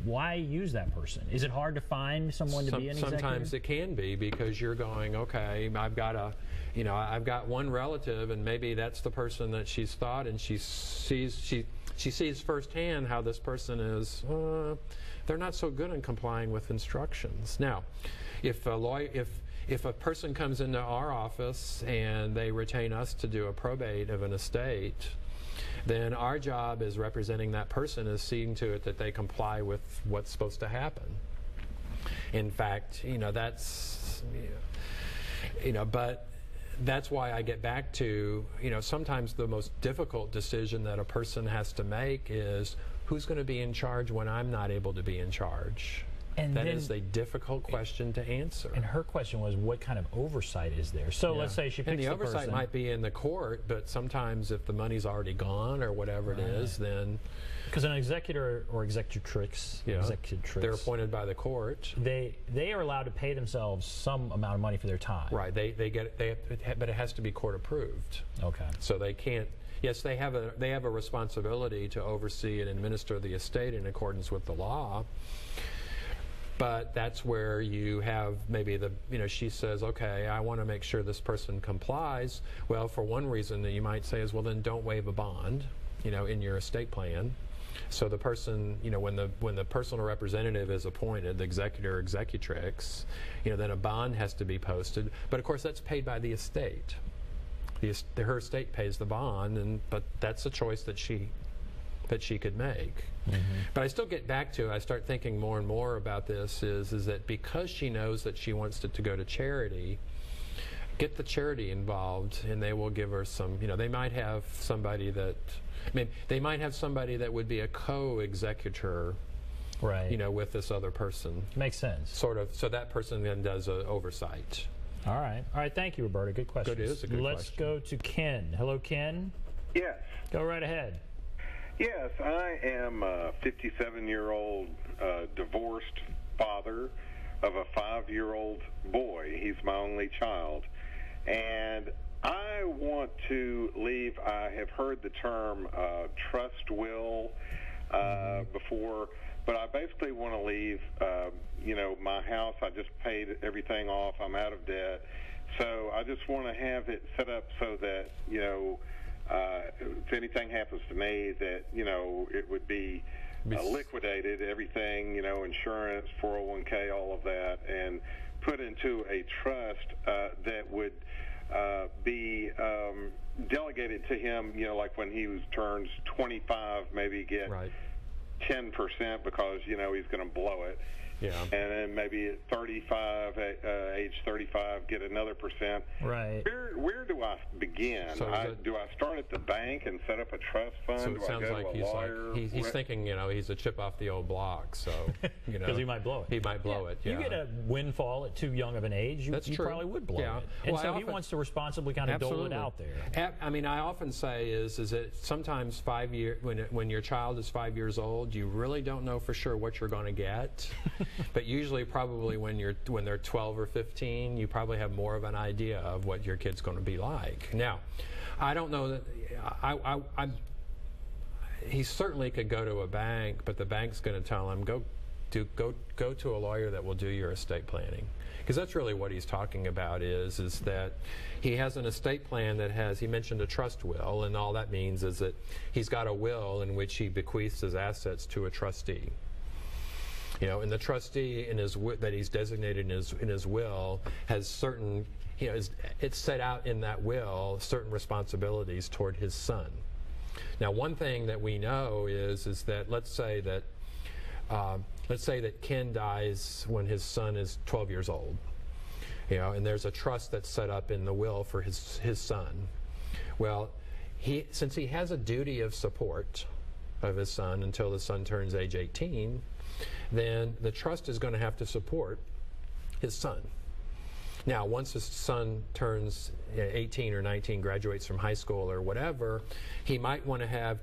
Why use that person? Is it hard to find someone to be an executor? Sometimes it can be, because you're going, okay, I've got one relative, and maybe that's the person that she's thought, and she sees firsthand how this person is. They're not so good in complying with instructions. Now, if a person comes into our office and they retain us to do a probate of an estate, then our job as representing that person is seeing to it that they comply with what's supposed to happen. In fact, but that's why I get back to, sometimes the most difficult decision that a person has to make is, who's going to be in charge when I'm not able to be in charge? And that is a difficult question to answer. And her question was, what kind of oversight is there? So let's say she picks and the oversight might be in the court, but sometimes if the money's already gone or whatever it is, then... Because an executor or executrix, they're appointed by the court. They are allowed to pay themselves some amount of money for their time. Right. But it has to be court approved. Okay. So they can't... Yes, they have a responsibility to oversee and administer the estate in accordance with the law. But that's where you have maybe she says, okay, I want to make sure this person complies. Well, for one reason that you might say is, well, then don't waive a bond, in your estate plan. So the person, when the personal representative is appointed, the executor or executrix, then a bond has to be posted. But of course, that's paid by the estate. Her estate pays the bond, but that's a choice that she could make. But I still get back to, I start thinking more and more about this, is that because she knows that she wants it to go to charity, get the charity involved, and they will give her some, they might have somebody that, they might have somebody that would be a co-executor, right, with this other person. Makes sense. Sort of, so that person then does oversight. All right. Thank you, Roberta. Good question. It is a good Let's question. go to Ken. Hello, Ken. Yes. Go right ahead. Yes, I am a 57-year-old divorced father of a 5-year-old boy. He's my only child. And I want to leave. I have heard the term trust will before, but I basically want to leave, my house. I just paid everything off. I'm out of debt. So I just want to have it set up so that, if anything happens to me, that, it would be liquidated, everything, insurance, 401k, all of that, and put into a trust that would be delegated to him, like when he turns 25, maybe get 10% because, he's going to blow it. Yeah. And then maybe at 35, age 35, get another %. Right. Where do I begin? So do I start at the bank and set up a trust fund? So it sounds like he's thinking, he's a chip off the old block. So, because he might blow it. He might blow it. Yeah. You get a windfall at too young of an age, you probably would blow it. And so he wants to responsibly kind of dole it out there. I often say is that sometimes 5 years when your child is 5 years old, you really don't know for sure what you're going to get. But usually, probably when they're 12 or 15, you probably have more of an idea of what your kid's going to be like. Now, I don't know that he certainly could go to a bank, but the bank's going to tell him go to a lawyer that will do your estate planning, because that's really what he's talking about. Is that he has an estate plan that has, he mentioned a trust will, and all that means is that he's got a will in which he bequeaths his assets to a trustee. And the trustee that he's designated in his will has certain, it's set out in that will certain responsibilities toward his son. Now, one thing that we know is that let's say that Ken dies when his son is 12 years old, and there's a trust that's set up in the will for his son. Well, since he has a duty of support of his son until the son turns age 18. Then the trust is going to have to support his son. Now, once his son turns 18 or 19, graduates from high school or whatever, he might want to have,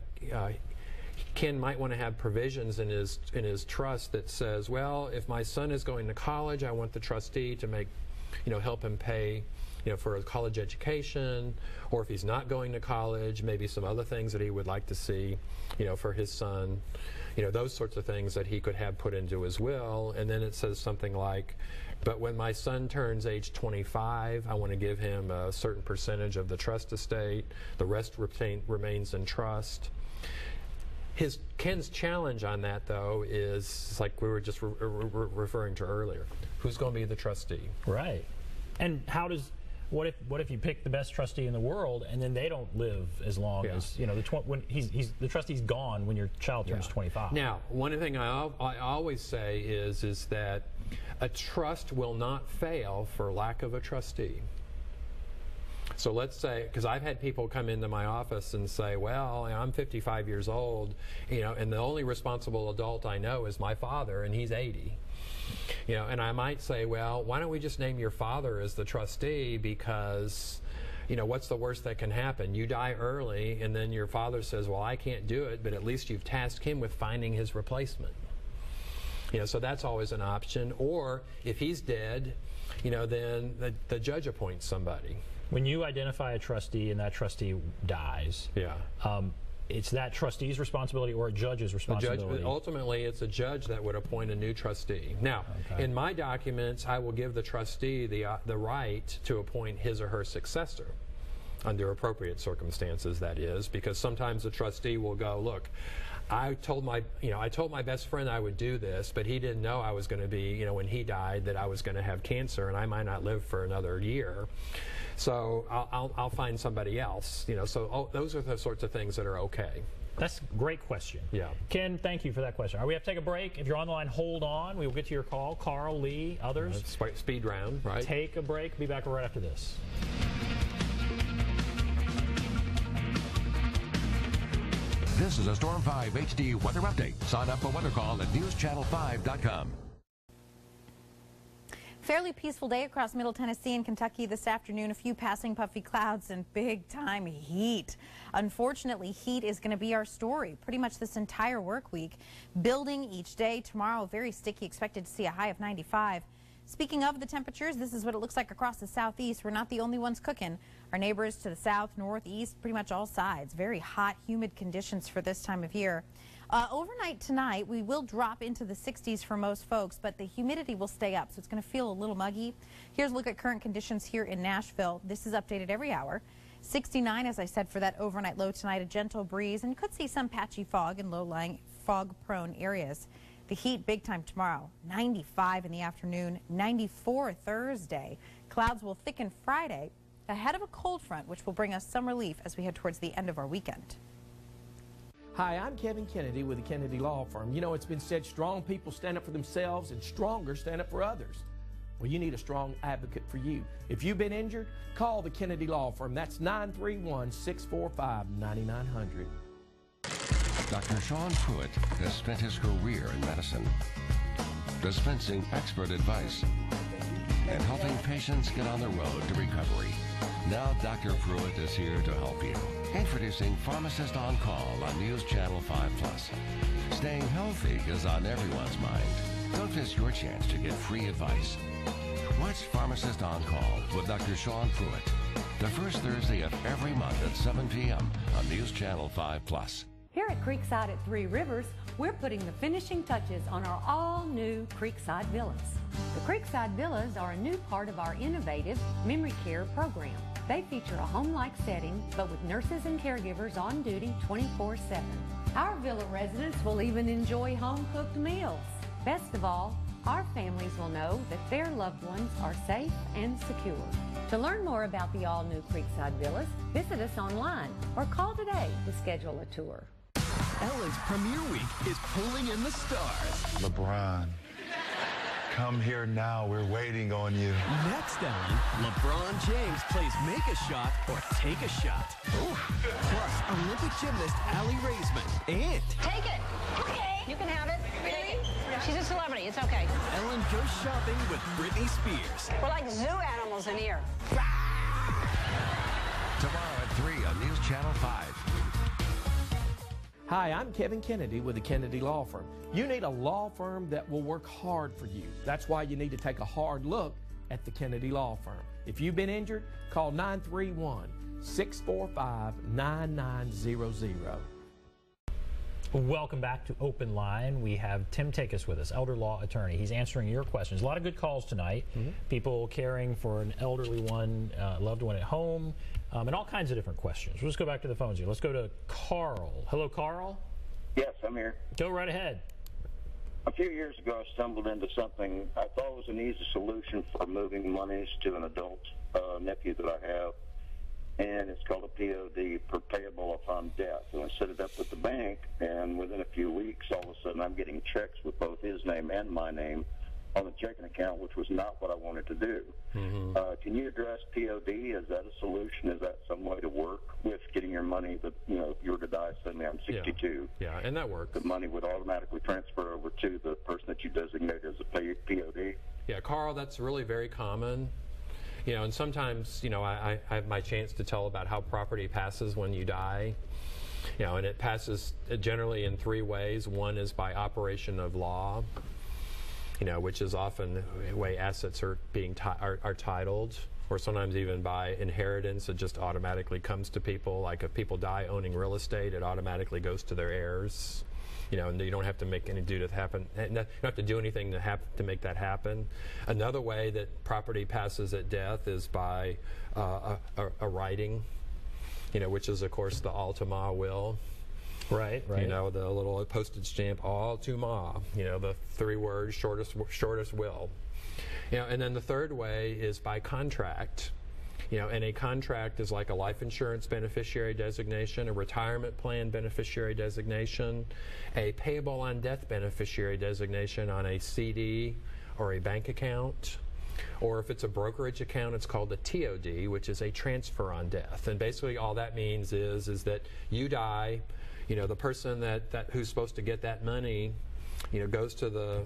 Ken might want to have provisions in his trust that says, well, if my son is going to college, I want the trustee to help him pay, for a college education, or if he's not going to college, maybe some other things that he would like to see, for his son. Those sorts of things that he could have put into his will. And then it says something like, but when my son turns age 25, I want to give him a certain percentage of the trust estate. The rest remains in trust. Ken's challenge on that, though, is like we were just referring to earlier. Who's going to be the trustee? Right. And what if you pick the best trustee in the world and then they don't live as long as when the trustee's gone when your child turns 25? Now, one thing I always say is that a trust will not fail for lack of a trustee. So let's say, because I've had people come into my office and say, well, I'm 55 years old, and the only responsible adult I know is my father, and he's 80. And I might say, well, why don't we just name your father as the trustee, because, what's the worst that can happen? You die early, and then your father says, well, I can't do it, but at least you've tasked him with finding his replacement. So that's always an option. Or if he's dead, then the judge appoints somebody. When you identify a trustee and that trustee dies, it's that trustee's responsibility or a judge's responsibility? Ultimately, it's a judge that would appoint a new trustee. Now, in my documents, I will give the trustee the right to appoint his or her successor under appropriate circumstances, that is, because sometimes the trustee will go, look, I told my best friend I would do this, but he didn't know I was going to be, when he died, that I was going to have cancer and I might not live for another year. So I'll find somebody else. So those are the sorts of things that are okay. That's a great question. Yeah. Ken, thank you for that question. All right, we have to take a break. If you're on the line, hold on. We will get to your call. Carl, Lee, others. Speed round, right? Take a break. Be back right after this. This is a Storm 5 HD weather update. Sign up for Weather Call at newschannel5.com. Fairly peaceful day across Middle Tennessee and Kentucky this afternoon. A few passing puffy clouds and big time heat. Unfortunately, heat is going to be our story pretty much this entire work week. Building each day. Tomorrow, very sticky. Expected to see a high of 95. Speaking of the temperatures, this is what it looks like across the southeast. We're not the only ones cooking. Our neighbors to the south, northeast, pretty much all sides. Very hot, humid conditions for this time of year. Overnight tonight, we will drop into the 60s for most folks, but the humidity will stay up, so it's going to feel a little muggy. Here's a look at current conditions here in Nashville. This is updated every hour. 69, as I said, for that overnight low tonight, a gentle breeze, and could see some patchy fog in low-lying fog-prone areas. The heat big time tomorrow, 95 in the afternoon, 94 Thursday. Clouds will thicken Friday ahead of a cold front, which will bring us some relief as we head towards the end of our weekend. Hi, I'm Kevin Kennedy with the Kennedy Law Firm. You know, it's been said strong people stand up for themselves and stronger stand up for others. Well, you need a strong advocate for you. If you've been injured, call the Kennedy Law Firm. That's 931-645-9900. Dr. Sean Pruitt has spent his career in medicine, dispensing expert advice and helping patients get on the road to recovery. Now Dr. Pruitt is here to help you. Introducing Pharmacist on Call on News Channel 5+. Staying healthy is on everyone's mind. Don't miss your chance to get free advice. Watch Pharmacist on Call with Dr. Sean Pruitt, the first Thursday of every month at 7 p.m. on News Channel 5+. Here at Creekside at Three Rivers, we're putting the finishing touches on our all-new Creekside Villas. The Creekside Villas are a new part of our innovative memory care program. They feature a home-like setting, but with nurses and caregivers on duty 24/7. Our villa residents will even enjoy home-cooked meals. Best of all, our families will know that their loved ones are safe and secure. To learn more about the all-new Creekside Villas, visit us online or call today to schedule a tour. Ellen's premiere week is pulling in the stars. LeBron, come here now. We're waiting on you. Next, Ellen, LeBron James plays Make a Shot or Take a Shot. Plus, Olympic gymnast Allie Raisman and... Take it. Okay. You can have it. Really? She's a celebrity. It's okay. Ellen goes shopping with Britney Spears. We're like zoo animals in here. Tomorrow at 3 on News Channel 5. Hi, I'm Kevin Kennedy with the Kennedy Law Firm. You need a law firm that will work hard for you. That's why you need to take a hard look at the Kennedy Law Firm. If you've been injured, call 931-645-9900. Welcome back to Open Line. We have Tim Takacs with us, elder law attorney. He's answering your questions. A lot of good calls tonight. People caring for an elderly one, loved one at home, and all kinds of different questions. We'll just go back to the phones here. Let's go to Carl. Hello, Carl. Yes, I'm here. Go right ahead. A few years ago, I stumbled into something I thought was an easy solution for moving monies to an adult nephew that I have, and it's called a POD, payable upon death. And I set it up with the bank, and within a few weeks, all of a sudden, I'm getting checks with both his name and my name on the checking account, which was not what I wanted to do. Can you address POD? Is that a solution? Is that some way to work with getting your money that, you know, if you were to die suddenly, I'm 62. Yeah, and that works. The money would automatically transfer over to the person that you designate as a POD? Yeah, Carl, that's really very common. You know, and sometimes, you know, I have my chance to tell about how property passes when you die. You know, and it passes generally in three ways. One is by operation of law, you know, which is often the way assets are being are titled, or sometimes even by inheritance. It just automatically comes to people. Like if people die owning real estate, it automatically goes to their heirs. You know, and you don't have to make any you don't have to do anything to make that happen. Another way that property passes at death is by a writing, you know, which is of course the Altima will. Right. You know, the little postage stamp Altima. You know, the 3 words shortest will. You know, and then the third way is by contract. And a contract is like a life insurance beneficiary designation, a retirement plan beneficiary designation, a payable on death beneficiary designation on a CD or a bank account. Or if it's a brokerage account, it's called a TOD, which is a transfer on death. And basically all that means is that you die, the person who's supposed to get that money, goes to the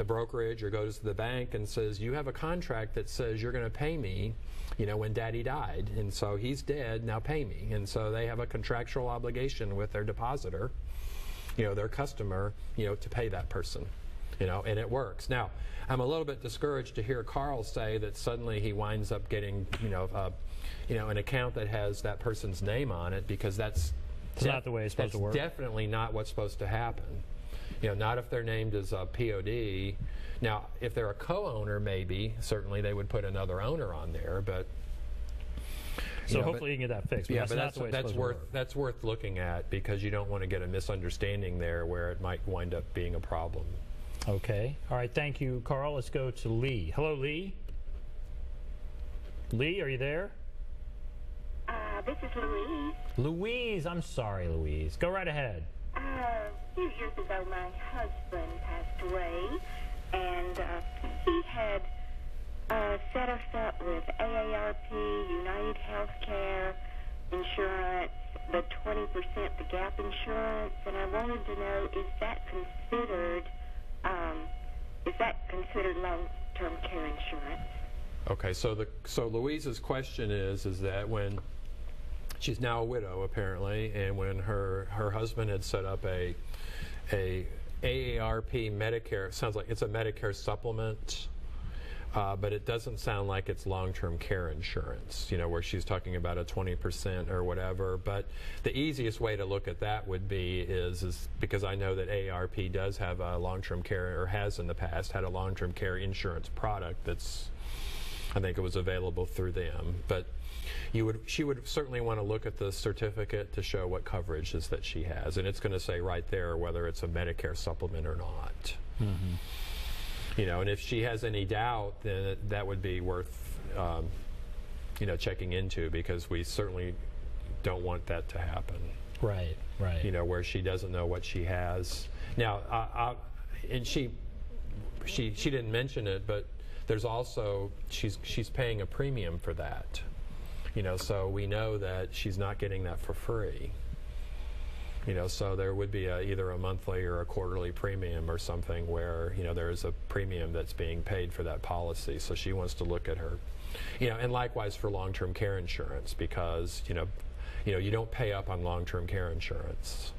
brokerage or goes to the bank and says, you have a contract that says you're going to pay me, when Daddy died, and so he's dead, now pay me. And so they have a contractual obligation with their depositor, their customer, to pay that person, and it works. Now, I'm a little bit discouraged to hear Carl say that suddenly he winds up getting, an account that has that person's name on it, because that's not the way it's supposed to work. Definitely not what's supposed to happen. Not if they're named as a POD. Now, if they're a co-owner, maybe certainly they would put another owner on there, but. So hopefully you can get that fixed. But that's worth looking at, because you don't want to get a misunderstanding there where it might wind up being a problem. Okay. All right. Thank you, Carl. Let's go to Lee. Hello, Lee. Lee, are you there? This is Louise. Louise. I'm sorry, Louise. Go right ahead. A few years ago, my husband passed away, and he had set us up with AARP, United Healthcare insurance, the 20%, the gap insurance, and I wanted to know, is that considered long-term care insurance? Okay, so Louise's question is that when she's now a widow apparently, and when her husband had set up a AARP Medicare, sounds like it's a Medicare supplement, but it doesn't sound like it's long-term care insurance, where she's talking about a 20% or whatever. But the easiest way to look at that would be is because I know that AARP does have a long-term care, or has in the past had a long-term care insurance product that's, I think it was available through them. But she would certainly want to look at the certificate to show what coverages that she has, and it's going to say right there whether it's a Medicare supplement or not. Mm-hmm. And if she has any doubt, then that would be worth checking into, because we certainly don't want that to happen. Right. Where she doesn't know what she has. Now, and she didn't mention it, but there's also she's paying a premium for that. So we know that she's not getting that for free. So there would be either a monthly or a quarterly premium or something where, there is a premium that's being paid for that policy. So she wants to look at her, and likewise for long-term care insurance, because, you don't pay up on long-term care insurance.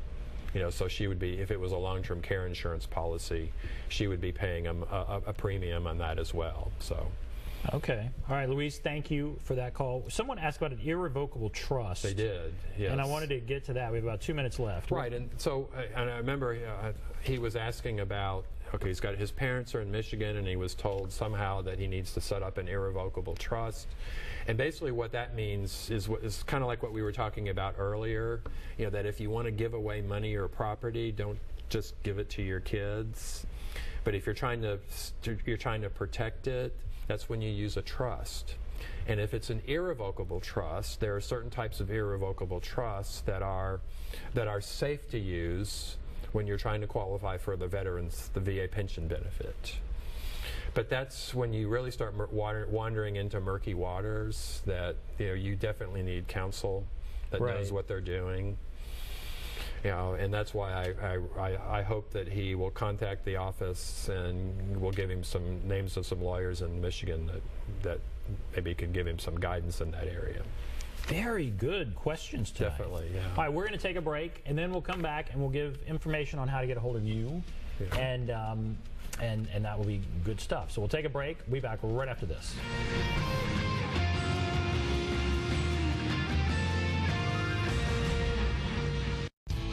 So she would be, if it was a long-term care insurance policy, she would be paying a premium on that as well. So. Okay. All right, Louise, thank you for that call. Someone asked about an irrevocable trust. They did, yes. And I wanted to get to that. We have about 2 minutes left. Right, and so and I remember he was asking about, okay, his parents are in Michigan, and he was told somehow that he needs to set up an irrevocable trust. And basically what that means is kind of like what we were talking about earlier, that if you want to give away money or property, don't just give it to your kids. But if you're trying to protect it, that's when you use a trust. And if it's an irrevocable trust, there are certain types of irrevocable trusts that are safe to use when you're trying to qualify for the VA pension benefit. But that's when you really start wandering into murky waters that you definitely need counsel that knows what they're doing. And that's why I hope that he will contact the office, and we'll give him some names of some lawyers in Michigan that maybe can give him some guidance in that area. Very good questions tonight. Definitely, yeah. All right, we're going to take a break, and then we'll come back and we'll give information on how to get a hold of you, and that will be good stuff. So we'll take a break. We'll be back right after this.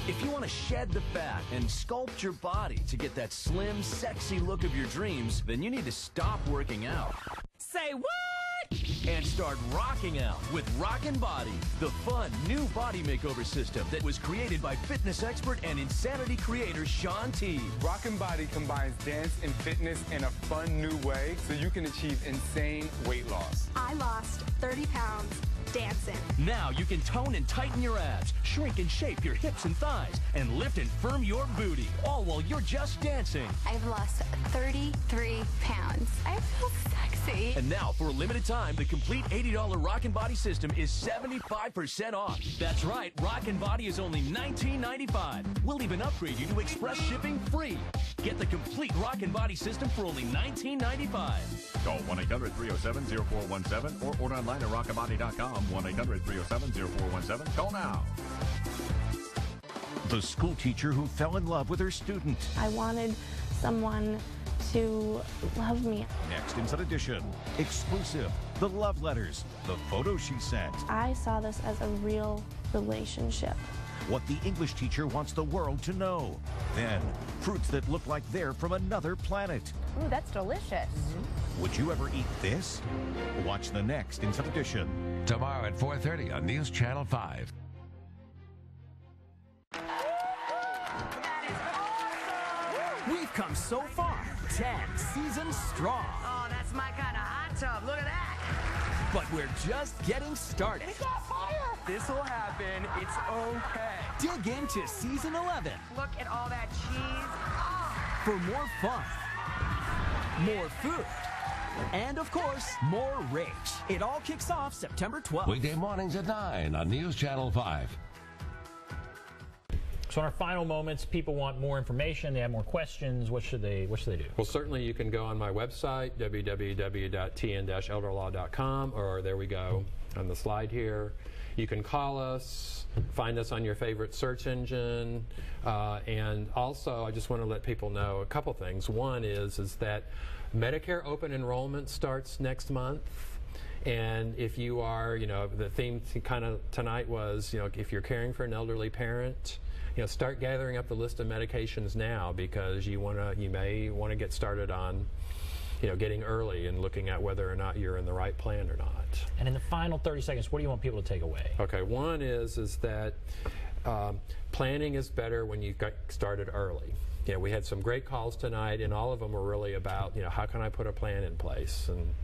If you want to shed the fat and sculpt your body to get that slim, sexy look of your dreams, then you need to stop working out. Say what? and start rocking out with Rockin' Body, the fun new body makeover system that was created by fitness expert and Insanity creator Shaun T. Rockin' Body combines dance and fitness in a fun new way so you can achieve insane weight loss. I lost 30 pounds dancing. Now you can tone and tighten your abs, shrink and shape your hips and thighs, and lift and firm your booty, all while you're just dancing. I've lost 33 pounds. I feel sexy. And now, for a limited time, the complete $80 Rockin' Body system is 75% off. That's right, Rockin' Body is only $19.95. We'll even upgrade you to express shipping free. Get the complete Rockin' Body system for only $19.95. Call 1-800-307-0417 or order online at rockinbody.com. 1-800-307-0417. Call now. The school teacher who fell in love with her student. I wanted someone to love me. Next Inside Edition. Exclusive. The love letters. The photos she sent. I saw this as a real relationship. What the English teacher wants the world to know. Then, fruits that look like they're from another planet. Ooh, that's delicious. Would you ever eat this? Watch the next Inside Edition. Tomorrow at 4:30 on News Channel 5. We've come so far. 10 seasons strong. Oh, that's my kind of hot tub. Look at that. But we're just getting started. It's on fire. This will happen. It's okay. Dig into season 11. Look at all that cheese. Oh. For more fun, more food, and of course, more rage. It all kicks off September 12th. Weekday mornings at 9 on News Channel 5. So in our final moments, people want more information. They have more questions. What should they do? Well, certainly you can go on my website, www.tn-elderlaw.com, or there we go on the slide here. You can call us, find us on your favorite search engine, and also I just want to let people know a couple things. One is that Medicare open enrollment starts next month. And if you are, the theme kind of tonight was, if you're caring for an elderly parent, start gathering up the list of medications now, because you may want to get started on, getting early and looking at whether or not you're in the right plan or not. And in the final 30 seconds, what do you want people to take away? Okay, one is that planning is better when you get started early. We had some great calls tonight, and all of them were really about, how can I put a plan in place? And,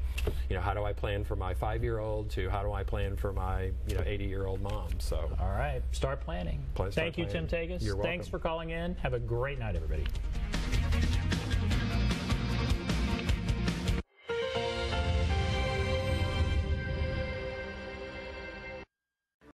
how do I plan for my 5-year-old to how do I plan for my, 80-year-old mom? So, all right, start planning. Thank you, Tim Takacs. You're welcome. Thanks for calling in. Have a great night, everybody.